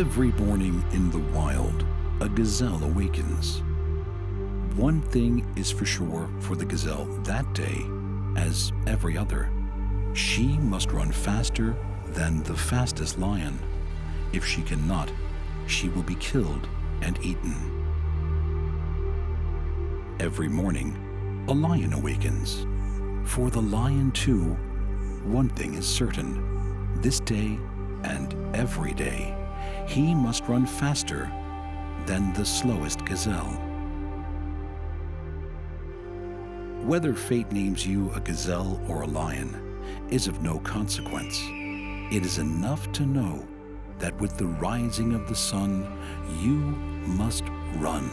Every morning in the wild, a gazelle awakens. One thing is for sure for the gazelle that day, as every other. She must run faster than the fastest lion. If she cannot, she will be killed and eaten. Every morning, a lion awakens. For the lion too, one thing is certain. This day and every day, he must run faster than the slowest gazelle. Whether fate names you a gazelle or a lion is of no consequence. It is enough to know that with the rising of the sun, you must run,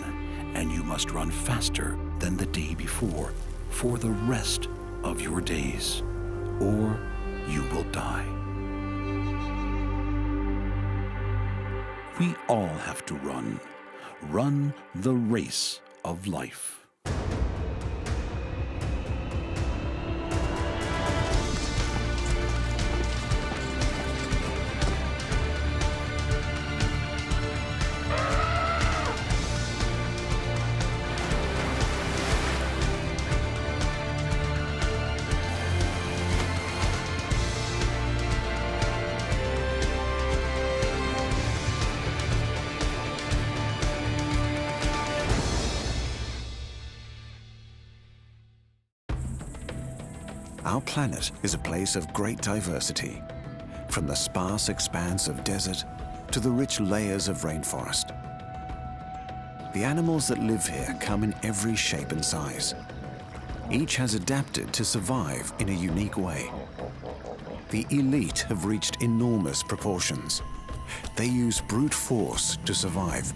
and you must run faster than the day before for the rest of your days, or you will die. We all have to run the race of life. Our planet is a place of great diversity, from the sparse expanse of desert to the rich layers of rainforest. The animals that live here come in every shape and size. Each has adapted to survive in a unique way. The elite have reached enormous proportions. They use brute force to survive.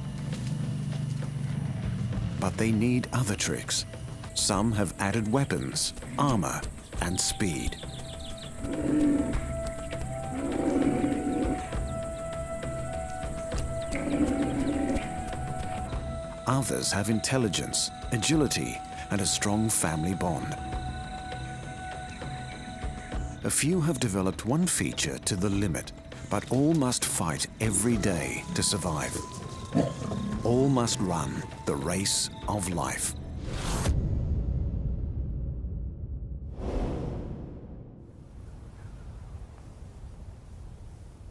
But they need other tricks. Some have added weapons, armor, and speed. Others have intelligence, agility, and a strong family bond. A few have developed one feature to the limit, but all must fight every day to survive. All must run the race of life.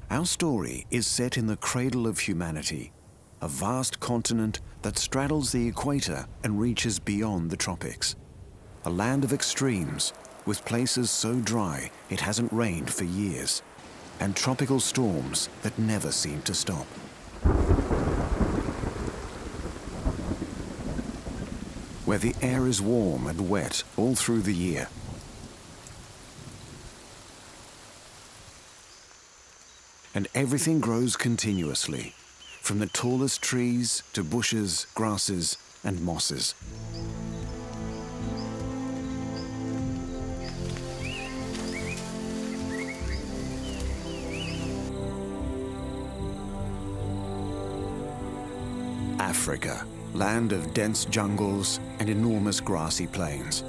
Our story is set in the cradle of humanity, a vast continent that straddles the equator and reaches beyond the tropics. A land of extremes, with places so dry it hasn't rained for years, and tropical storms that never seem to stop. Where the air is warm and wet all through the year. And everything grows continuously, from the tallest trees to bushes, grasses, and mosses. Africa, land of dense jungles and enormous grassy plains.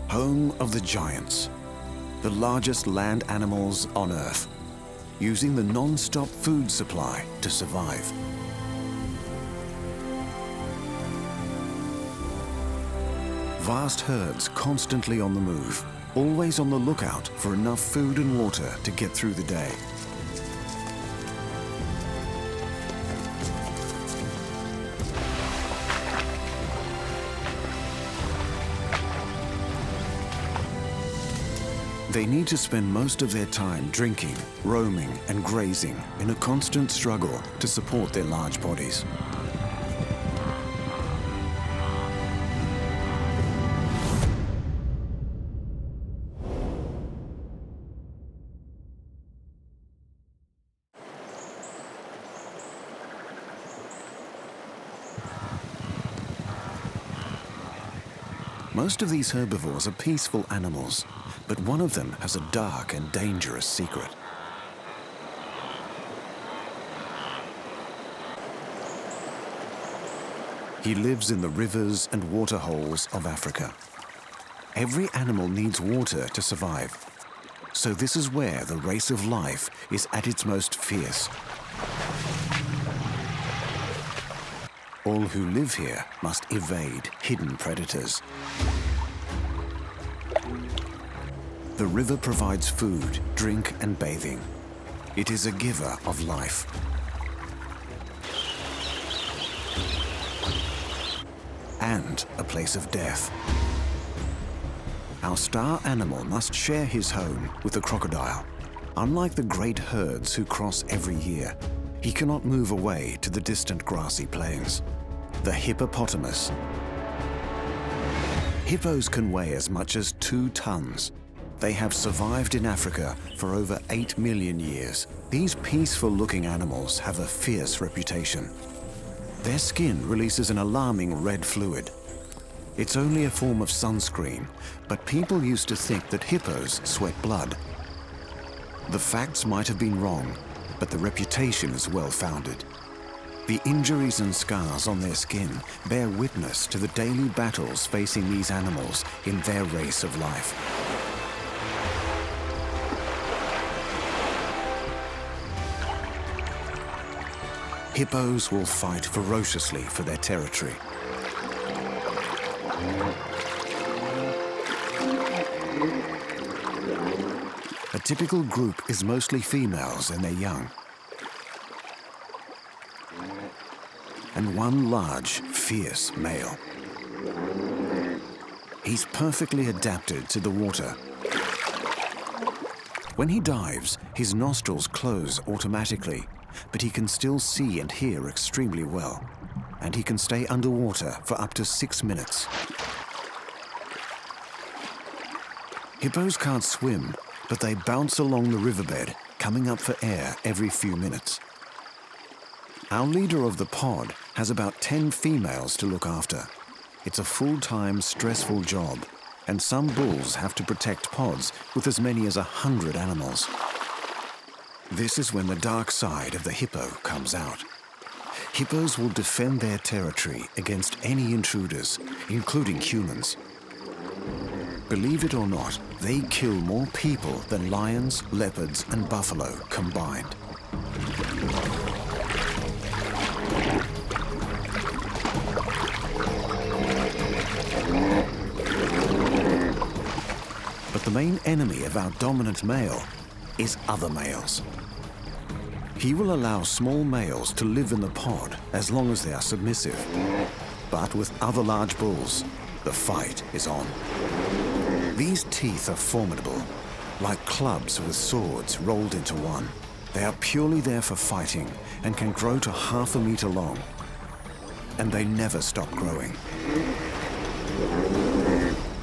Home of the giants, the largest land animals on Earth, using the non-stop food supply to survive. Vast herds constantly on the move, always on the lookout for enough food and water to get through the day. They need to spend most of their time drinking, roaming, and grazing in a constant struggle to support their large bodies. Most of these herbivores are peaceful animals, but one of them has a dark and dangerous secret. He lives in the rivers and waterholes of Africa. Every animal needs water to survive. So this is where the race of life is at its most fierce. All who live here must evade hidden predators. The river provides food, drink, and bathing. It is a giver of life. And a place of death. Our star animal must share his home with the crocodile. Unlike the great herds who cross every year, he cannot move away to the distant grassy plains. The hippopotamus. Hippos can weigh as much as 2 tons. They have survived in Africa for over 8 million years. These peaceful-looking animals have a fierce reputation. Their skin releases an alarming red fluid. It's only a form of sunscreen, but people used to think that hippos sweat blood. The facts might have been wrong, but the reputation is well-founded. The injuries and scars on their skin bear witness to the daily battles facing these animals in their race of life. Hippos will fight ferociously for their territory. A typical group is mostly females and they're young. And one large, fierce male. He's perfectly adapted to the water. When he dives, his nostrils close automatically, but he can still see and hear extremely well. And he can stay underwater for up to 6 minutes. Hippos can't swim, but they bounce along the riverbed, coming up for air every few minutes. Our leader of the pod has about 10 females to look after. It's a full-time, stressful job, and some bulls have to protect pods with as many as 100 animals. This is when the dark side of the hippo comes out. Hippos will defend their territory against any intruders, including humans. Believe it or not, they kill more people than lions, leopards, and buffalo combined. But the main enemy of our dominant male is other males. He will allow small males to live in the pod as long as they are submissive. But with other large bulls, the fight is on. These teeth are formidable, like clubs with swords rolled into one. They are purely there for fighting and can grow to ½ a meter long. And they never stop growing.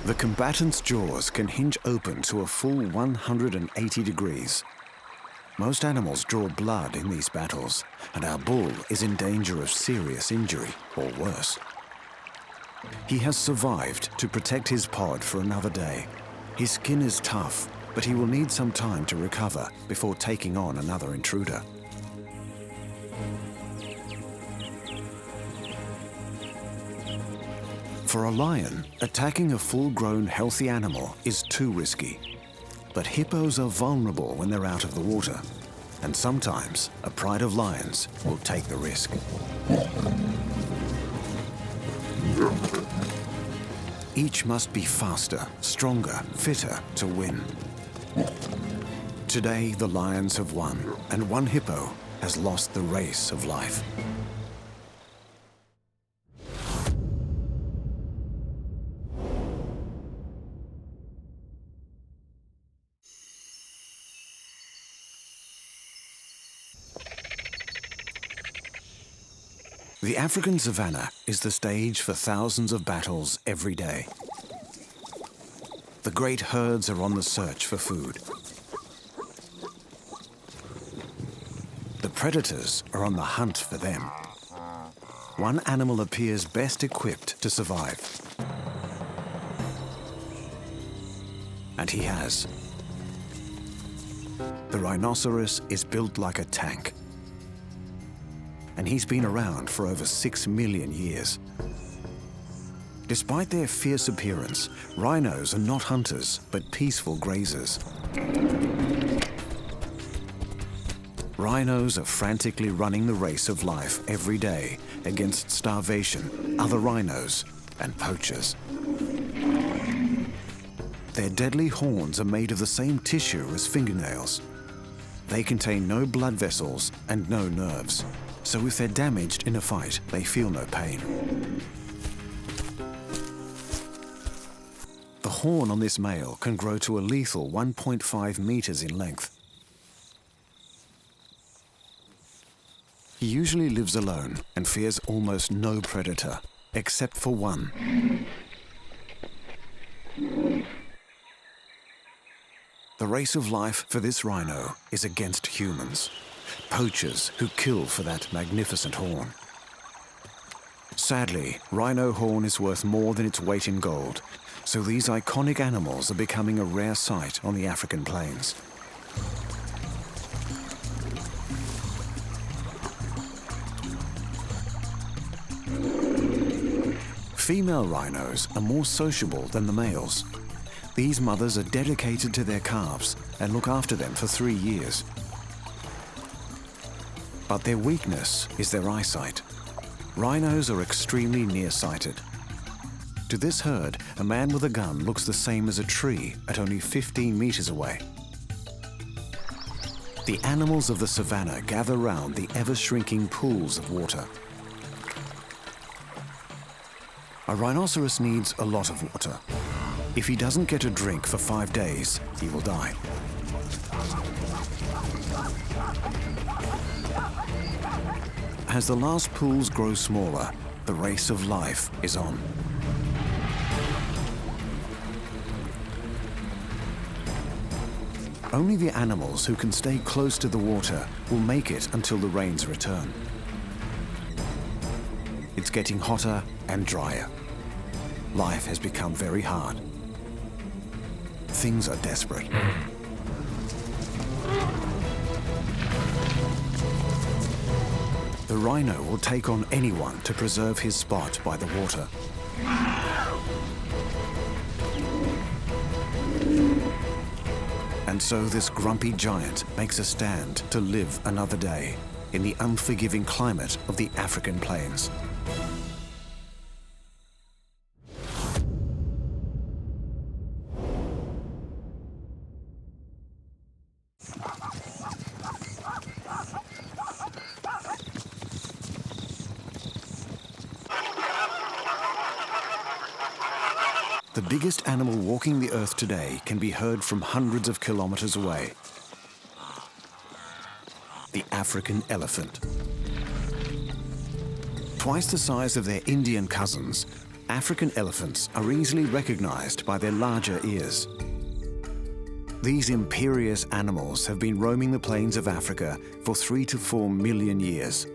The combatant's jaws can hinge open to a full 180 degrees. Most animals draw blood in these battles, and our bull is in danger of serious injury, or worse. He has survived to protect his pod for another day. His skin is tough, but he will need some time to recover before taking on another intruder. For a lion, attacking a full-grown, healthy animal is too risky. But hippos are vulnerable when they're out of the water, and sometimes a pride of lions will take the risk. Each must be faster, stronger, fitter to win. Today, the lions have won, and one hippo has lost the race of life. The African savannah is the stage for thousands of battles every day. The great herds are on the search for food. The predators are on the hunt for them. One animal appears best equipped to survive. And he has. The rhinoceros is built like a tank. And he's been around for over 6 million years. Despite their fierce appearance, rhinos are not hunters, but peaceful grazers. Rhinos are frantically running the race of life every day against starvation, other rhinos, and poachers. Their deadly horns are made of the same tissue as fingernails. They contain no blood vessels and no nerves, so if they're damaged in a fight, they feel no pain. The horn on this male can grow to a lethal 1.5 meters in length. He usually lives alone and fears almost no predator, except for one. The race of life for this rhino is against humans, poachers who kill for that magnificent horn. Sadly, rhino horn is worth more than its weight in gold, so these iconic animals are becoming a rare sight on the African plains. Female rhinos are more sociable than the males. These mothers are dedicated to their calves and look after them for 3 years. But their weakness is their eyesight. Rhinos are extremely nearsighted. To this herd, a man with a gun looks the same as a tree at only 15 meters away. The animals of the savannah gather round the ever-shrinking pools of water. A rhinoceros needs a lot of water. If he doesn't get a drink for 5 days, he will die. As the last pools grow smaller, the race of life is on. Only the animals who can stay close to the water will make it until the rains return. It's getting hotter and drier. Life has become very hard. Things are desperate. The rhino will take on anyone to preserve his spot by the water. And so this grumpy giant makes a stand to live another day in the unforgiving climate of the African plains. The biggest animal walking the earth today can be heard from hundreds of kilometers away. The African elephant. Twice the size of their Indian cousins, African elephants are easily recognized by their larger ears. These imperious animals have been roaming the plains of Africa for 3 to 4 million years.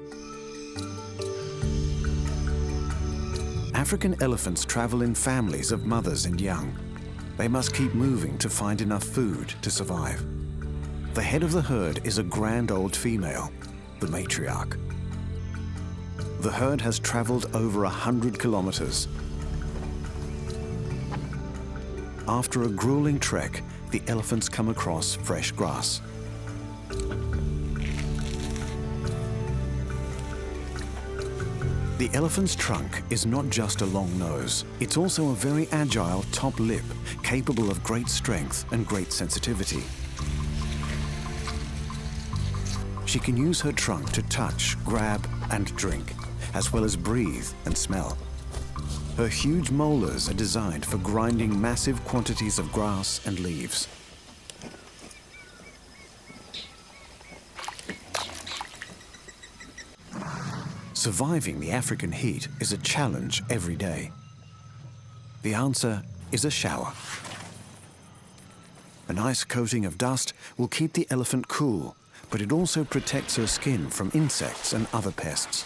African elephants travel in families of mothers and young. They must keep moving to find enough food to survive. The head of the herd is a grand old female, the matriarch. The herd has traveled over 100 kilometers. After a grueling trek, the elephants come across fresh grass. The elephant's trunk is not just a long nose, it's also a very agile top lip, capable of great strength and great sensitivity. She can use her trunk to touch, grab, and drink, as well as breathe and smell. Her huge molars are designed for grinding massive quantities of grass and leaves. Surviving the African heat is a challenge every day. The answer is a shower. A nice coating of dust will keep the elephant cool, but it also protects her skin from insects and other pests.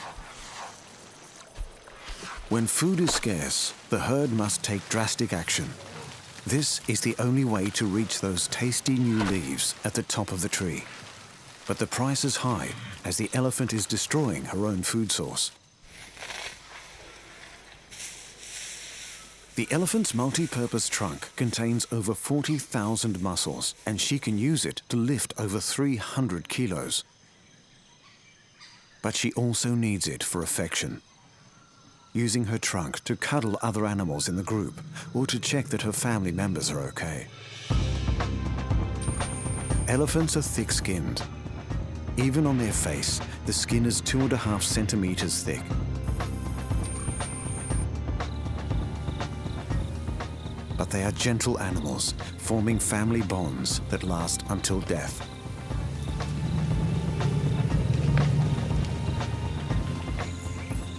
When food is scarce, the herd must take drastic action. This is the only way to reach those tasty new leaves at the top of the tree. But the price is high, as the elephant is destroying her own food source. The elephant's multi-purpose trunk contains over 40,000 muscles, and she can use it to lift over 300 kilos. But she also needs it for affection, using her trunk to cuddle other animals in the group or to check that her family members are okay. Elephants are thick-skinned. Even on their face, the skin is 2.5 centimeters thick. But they are gentle animals, forming family bonds that last until death.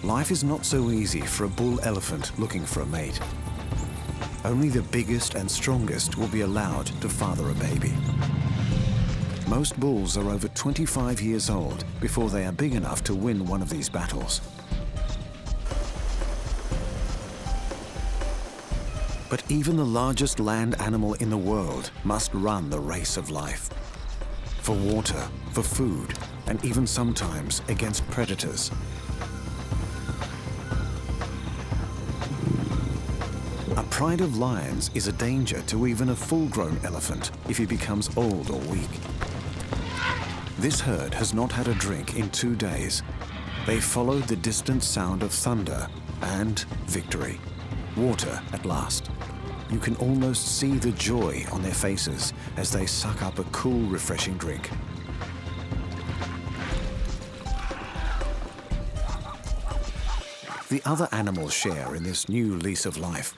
Life is not so easy for a bull elephant looking for a mate. Only the biggest and strongest will be allowed to father a baby. Most bulls are over 25 years old before they are big enough to win one of these battles. But even the largest land animal in the world must run the race of life. For water, for food, and even sometimes against predators. A pride of lions is a danger to even a full-grown elephant if he becomes old or weak. This herd has not had a drink in 2 days. They followed the distant sound of thunder and victory. Water at last. You can almost see the joy on their faces as they suck up a cool, refreshing drink. The other animals share in this new lease of life.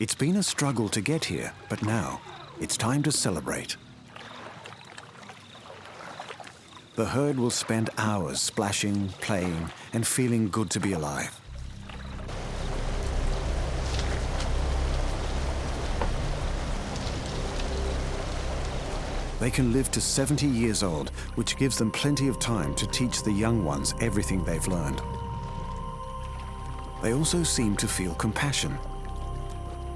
It's been a struggle to get here, but now it's time to celebrate. The herd will spend hours splashing, playing, and feeling good to be alive. They can live to 70 years old, which gives them plenty of time to teach the young ones everything they've learned. They also seem to feel compassion.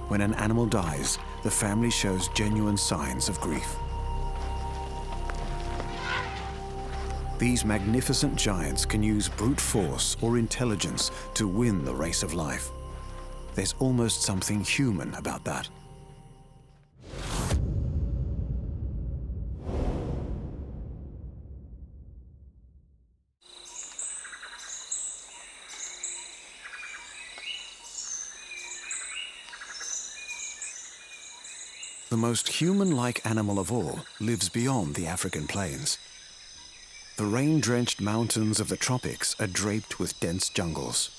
When an animal dies, the family shows genuine signs of grief. These magnificent giants can use brute force or intelligence to win the race of life. There's almost something human about that. The most human-like animal of all lives beyond the African plains. The rain-drenched mountains of the tropics are draped with dense jungles.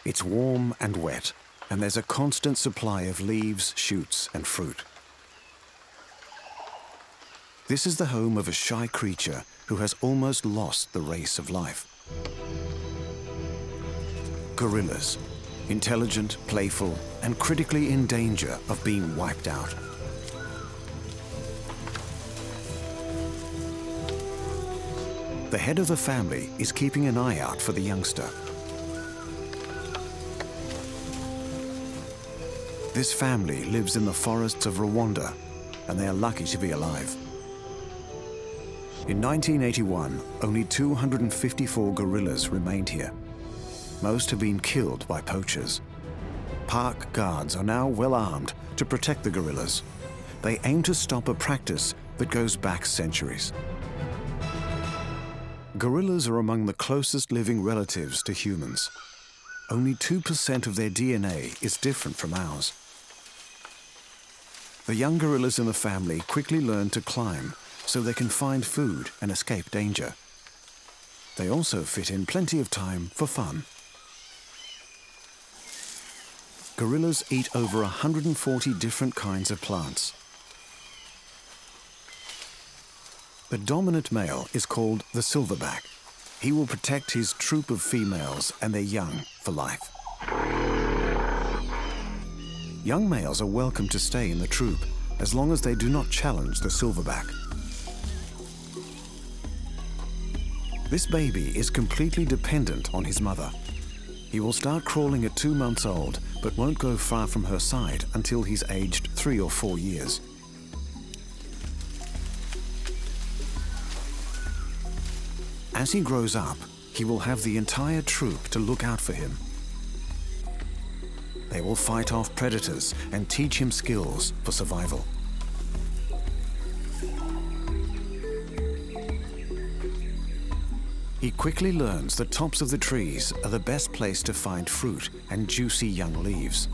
It's warm and wet, and there's a constant supply of leaves, shoots, and fruit. This is the home of a shy creature who has almost lost the race of life. Gorillas. Intelligent, playful, and critically in danger of being wiped out. The head of the family is keeping an eye out for the youngster. This family lives in the forests of Rwanda, and they are lucky to be alive. In 1981, only 254 gorillas remained here. Most have been killed by poachers. Park guards are now well armed to protect the gorillas. They aim to stop a practice that goes back centuries. Gorillas are among the closest living relatives to humans. Only 2% of their DNA is different from ours. The young gorillas in the family quickly learn to climb so they can find food and escape danger. They also fit in plenty of time for fun. Gorillas eat over 140 different kinds of plants. The dominant male is called the silverback. He will protect his troop of females and their young for life. Young males are welcome to stay in the troop as long as they do not challenge the silverback. This baby is completely dependent on his mother. He will start crawling at 2 months old, but won't go far from her side until he's aged 3 or 4 years. As he grows up, he will have the entire troop to look out for him. They will fight off predators and teach him skills for survival. He quickly learns the tops of the trees are the best place to find fruit and juicy young leaves.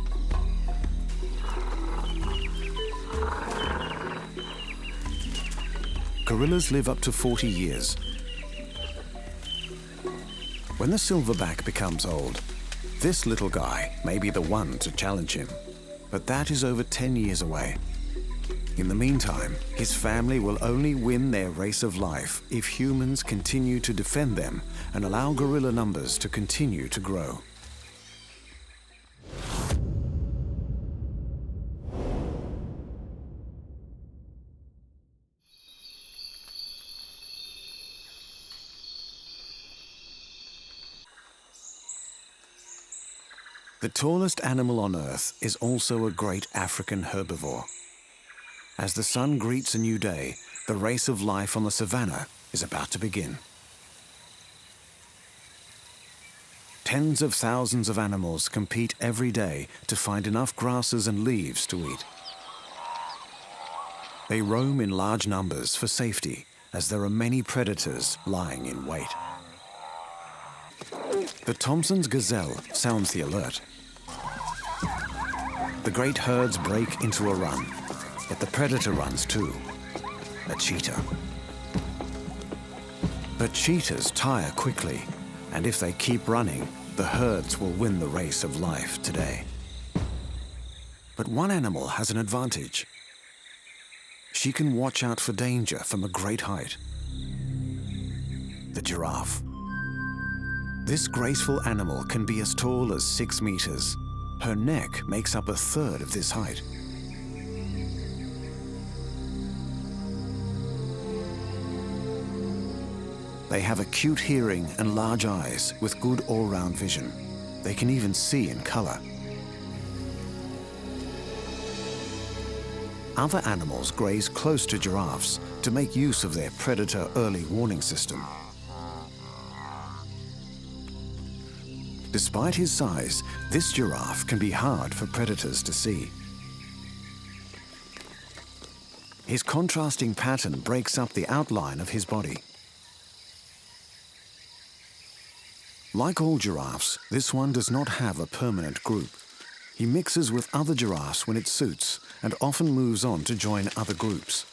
Gorillas live up to 40 years. When the silverback becomes old, this little guy may be the one to challenge him, but that is over 10 years away. In the meantime, his family will only win their race of life if humans continue to defend them and allow gorilla numbers to continue to grow. The tallest animal on Earth is also a great African herbivore. As the sun greets a new day, the race of life on the savannah is about to begin. Tens of thousands of animals compete every day to find enough grasses and leaves to eat. They roam in large numbers for safety, as there are many predators lying in wait. The Thompson's gazelle sounds the alert. The great herds break into a run. Yet the predator runs too, a cheetah. But cheetahs tire quickly, and if they keep running, the herds will win the race of life today. But one animal has an advantage. She can watch out for danger from a great height. The giraffe. This graceful animal can be as tall as 6 meters. Her neck makes up a third of this height. They have acute hearing and large eyes with good all-round vision. They can even see in color. Other animals graze close to giraffes to make use of their predator early warning system. Despite his size, this giraffe can be hard for predators to see. His contrasting pattern breaks up the outline of his body. Like all giraffes, this one does not have a permanent group. He mixes with other giraffes when it suits and often moves on to join other groups.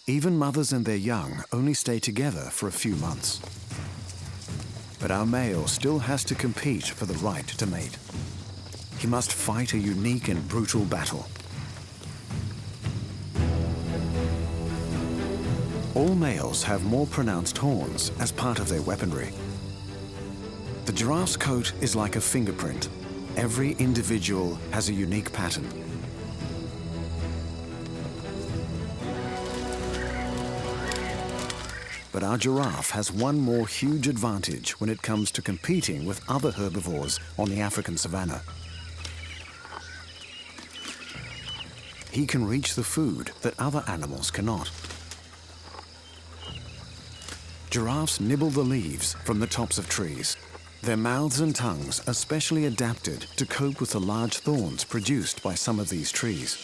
Even mothers and their young only stay together for a few months. But our male still has to compete for the right to mate. He must fight a unique and brutal battle. All males have more pronounced horns as part of their weaponry. The giraffe's coat is like a fingerprint. Every individual has a unique pattern. But our giraffe has one more huge advantage when it comes to competing with other herbivores on the African savannah. He can reach the food that other animals cannot. Giraffes nibble the leaves from the tops of trees. Their mouths and tongues are specially adapted to cope with the large thorns produced by some of these trees.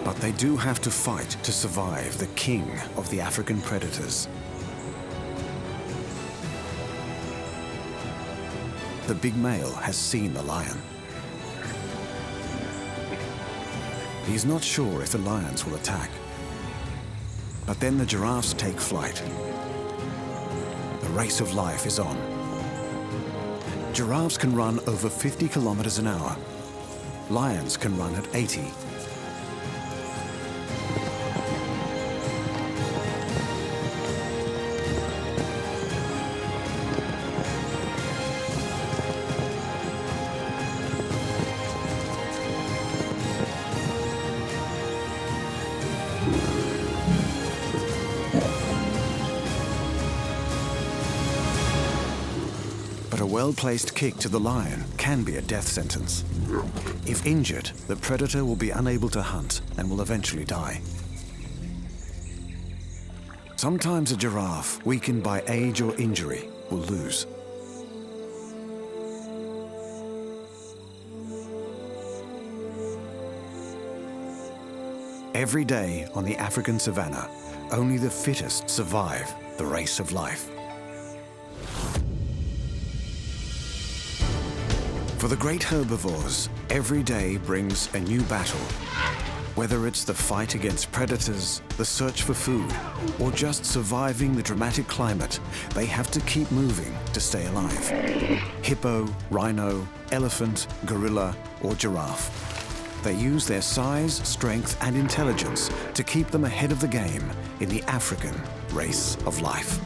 But they do have to fight to survive the king of the African predators. The big male has seen the lion. He's not sure if the lions will attack. But then the giraffes take flight. The race of life is on. Giraffes can run over 50 kilometers an hour. Lions can run at 80. But a well-placed kick to the lion can be a death sentence. If injured, the predator will be unable to hunt and will eventually die. Sometimes a giraffe, weakened by age or injury, will lose. Every day on the African savannah, only the fittest survive the race of life. For the great herbivores, every day brings a new battle. Whether it's the fight against predators, the search for food, or just surviving the dramatic climate, they have to keep moving to stay alive. Hippo, rhino, elephant, gorilla, or giraffe. They use their size, strength, and intelligence to keep them ahead of the game in the African race of life.